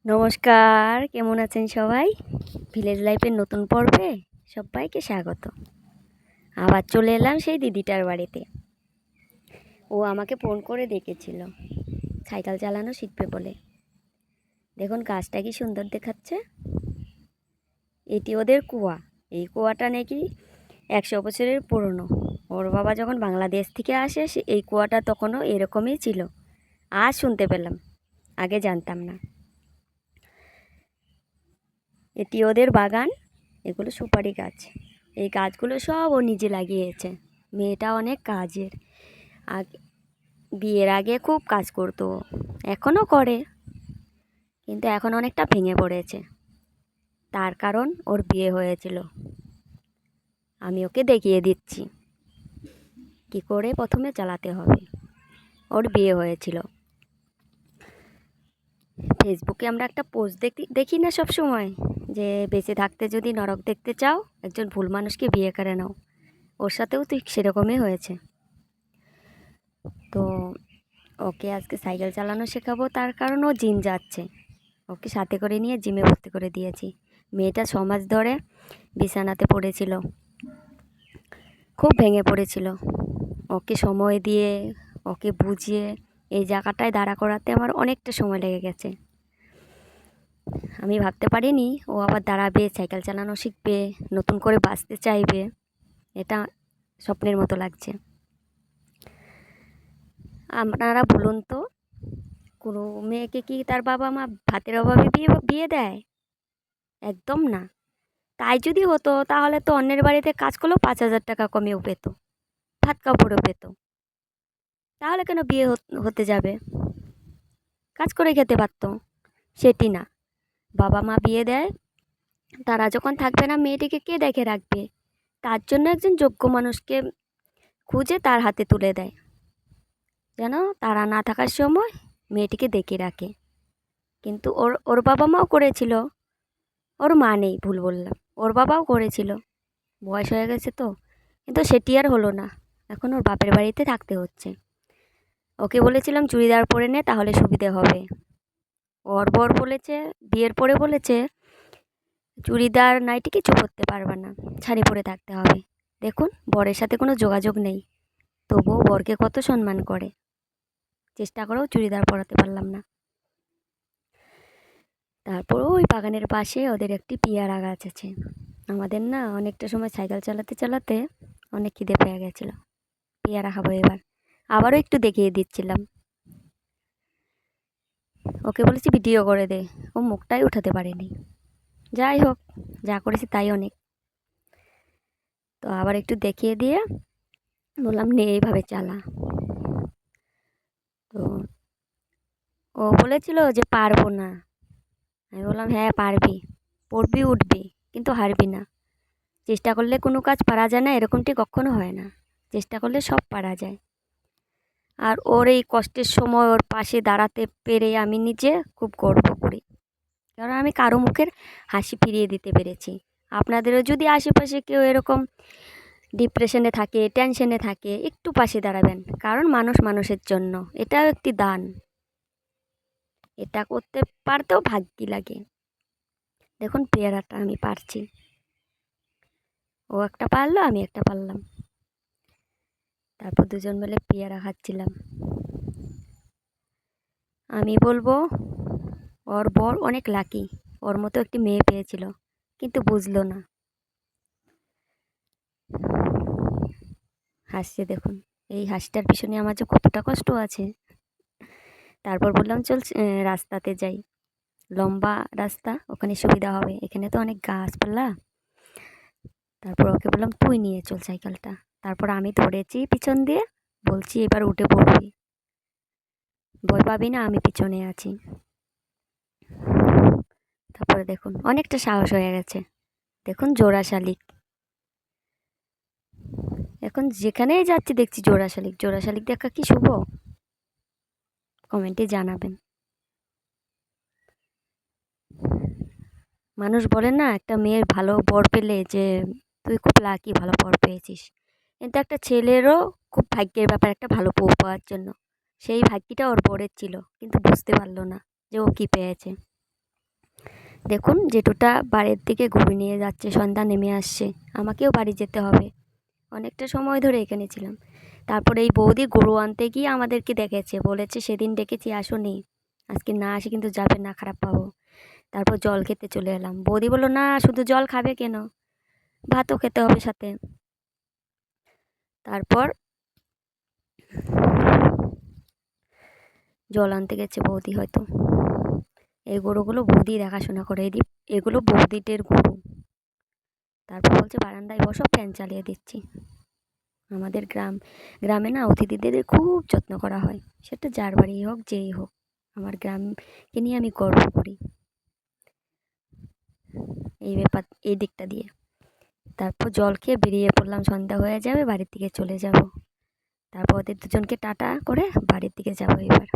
নমস্কার, কেমন আছেন সবাই? ভিলেজ লাইফের নতুন পর্বে সবাইকে স্বাগত। আবার চলে এলাম সেই দিদিটার বাড়িতে। ও আমাকে ফোন করে ডেকেছিল সাইকেল চালানো শিখবে বলে। দেখুন গাছটা কি সুন্দর দেখাচ্ছে। এটি ওদের কুয়া। এই কুয়াটা নাকি 100 বছরের পুরনো। ওর বাবা যখন বাংলাদেশ থেকে আসে এই কুয়াটা তখনও এরকমই ছিল। আজ শুনতে পেলাম, আগে জানতাম না। এটি ওদের বাগান। এগুলো সুপারি গাছ। এই গাছগুলো সব ও নিজে লাগিয়েছে। মেয়েটা অনেক কাজের। আগে বিয়ের আগে খুব কাজ করতো, এখনও করে, কিন্তু এখন অনেকটা ভেঙে পড়েছে। তার কারণ ওর বিয়ে হয়েছিল। আমি ওকে দেখিয়ে দিচ্ছি কি করে প্রথমে চালাতে হবে। ওর বিয়ে হয়েছিল। ফেসবুকে আমরা একটা পোস্ট দেখি না সব সময়, যে বেঁচে থাকতে যদি নরক দেখতে চাও একজন ভুল মানুষকে বিয়ে করে নাও। ওর সাথেও ঠিক সেরকমই হয়েছে। তো ওকে আজকে সাইকেল চালানো শেখাবো, তার কারণ ও জিম যাচ্ছে। ওকে সাথে করে নিয়ে জিমে ভর্তি করে দিয়েছি। মেয়েটা 6 মাস ধরে বিছানাতে পড়েছিল, খুব ভেঙে পড়েছিল। ওকে সময় দিয়ে, ওকে বুঝিয়ে এই জায়গাটায় দাঁড়া করাতে আমার অনেকটা সময় লেগে গেছে। আমি ভাবতে পারিনি ও আবার দাঁড়াবে, সাইকেল চালানো শিখবে, নতুন করে বাঁচতে চাইবে। এটা স্বপ্নের মতো লাগছে। আপনারা বলুন তো, কোনো মেয়েকে কি তার বাবা মা ভাতের অভাবে বিয়ে দেয়? একদম না। তাই যদি হতো তাহলে তো অন্যের বাড়িতে কাজ করলেও 5,000 টাকা কমেও পেত, ভাত কাপড়ও পেত। তাহলে কেন বিয়ে হতে যাবে? কাজ করে খেতে পারতো। সেটি না, বাবা মা বিয়ে দেয়, তারা যখন থাকবে না মেয়েটিকে কে দেখে রাখবে? তার জন্য একজন যোগ্য মানুষকে খুঁজে তার হাতে তুলে দেয়, যেন তারা না থাকার সময় মেয়েটিকে দেখে রাখে। কিন্তু ওর ওর বাবা মাও করেছিল। ওর মা নেই, ভুল বললাম, ওর বাবাও করেছিল। বয়স হয়ে গেছে তো, কিন্তু সেটি আর হলো না। এখন ওর বাপের বাড়িতে থাকতে হচ্ছে। ওকে বলেছিলাম চুড়িদার পরে নে, তাহলে সুবিধে হবে। ওর বর বলেছে, বিয়ের পরে বলেছে চুড়িদার নাইটি কিছু পরতে পারবে না, শাড়ি পরে থাকতে হবে। দেখুন, বরের সাথে কোনো যোগাযোগ নেই, তবুও বরকে কত সম্মান করে। চেষ্টা করেও চুড়িদার পরাতে পারলাম না। তারপর ওই বাগানের পাশে ওদের একটি পেয়ারা গাছ আছে। আমাদের না অনেকটা সময় সাইকেল চালাতে চালাতে অনেক খিদে পেয়ে গেছিলো। পেয়ারা খাবো এবার। আবারও একটু দেখিয়ে দিচ্ছিলাম। ওকে বলেছি ভিডিও করে দে, ও মুখটাই উঠাতে পারেনি। যাই হোক, যা করেছি তাই অনেক। তো আবার একটু দেখিয়ে দিয়ে বললাম নে এইভাবে চালা। তো ও বলেছিল যে পারবো না। আমি বললাম হ্যাঁ পারবি, পড়বি উঠবি, কিন্তু হারবি না। চেষ্টা করলে কোনো কাজ পারা যায় না এরকমটি কখনো হয় না। চেষ্টা করলে সব পারা যায়। আর ওর এই কষ্টের সময় ওর পাশে দাঁড়াতে পেরে আমি নিজে খুব গর্ব করি, কারণ আমি কারো মুখের হাসি ফিরিয়ে দিতে পেরেছি। আপনাদেরও যদি আশেপাশে কেউ এরকম ডিপ্রেশনে থাকে, টেনশনে থাকে, একটু পাশে দাঁড়াবেন, কারণ মানুষ মানুষের জন্য। এটাও একটি দান। এটা করতে পারতেও ভাগ্যি লাগে। দেখুন পেয়ারাটা আমি পারছি, ও একটা পারলো, আমি একটা পারলাম। তারপর দুজন মিলে পেয়ারা খাচ্ছিলাম। আমি বলবো ওর বর অনেক লাকি, ওর মতো একটি মেয়ে পেয়েছিল, কিন্তু বুঝলো না। হাসছে দেখুন। এই হাসিটার পিছনে আমার যে কতটা কষ্ট আছে। তারপর বললাম চল রাস্তাতে যাই, লম্বা রাস্তা, ওখানে সুবিধা হবে, এখানে তো অনেক গাছপালা। তারপর ওকে বললাম তুই নিয়ে চল সাইকেলটা। তারপর আমি ধরেছি পিছন দিয়ে, বলছি এবার উঠে পড়বি, ভয় পাবি না, আমি পিছনে আছি। তারপরে দেখুন অনেকটা সাহস হয়ে গেছে। দেখুন জোড়া শালিক। এখন যেখানেই যাচ্ছি দেখছি জোড়া শালিক। জোড়া শালিক দেখা কি শুভ? কমেন্টে জানাবেন। মানুষ বলে না, একটা মেয়ের ভালো বর পেলে যে তুই খুব লাকি, ভালো বর পেয়েছিস। কিন্তু একটা ছেলেরও খুব ভাগ্যের ব্যাপার একটা ভালো বউ পাওয়ার জন্য। সেই ভাগ্যটা ওর বরের ছিল, কিন্তু বুঝতে পারলো না যে ও কী পেয়েছে। দেখুন জেঠুটা বাড়ির দিকে গরু নিয়ে যাচ্ছে, সন্ধ্যা নেমে আসছে, আমাকেও বাড়ি যেতে হবে। অনেকটা সময় ধরে এখানে ছিলাম। তারপরে এই বৌদি গরু আনতে গিয়ে আমাদেরকে দেখেছে, বলেছে সেদিন ডেকেছি আসোনি, আজকে না আসে কিন্তু যাবে না, খারাপ পাবো। তারপর জল খেতে চলে এলাম। বৌদি বললো না, শুধু জল খাবে কেন, ভাতও খেতে হবে সাথে। তারপর জল আনতে গেছে বৌদি হয়তো। এই গরুগুলো বৌদি দেখাশোনা করে, এগুলো বৌদিদের গরু। তারপর বলছে বারান্দায় বসো, ফ্যান চালিয়ে দিচ্ছি। আমাদের গ্রামে না অতিথিদের খুব যত্ন করা হয়, সেটা যার বাড়ি হোক যেই হোক। আমার গ্রামকে নিয়ে আমি গর্ব করি এই ব্যাপার, এই দিকটা দিয়ে। তারপর জল খেয়ে বেরিয়ে পড়লাম, সন্ধ্যা হয়ে যাবে, বাড়ির দিকে চলে যাব। তারপর ওদের দুজনকে টাটা করে বাড়ির দিকে যাবো এবার।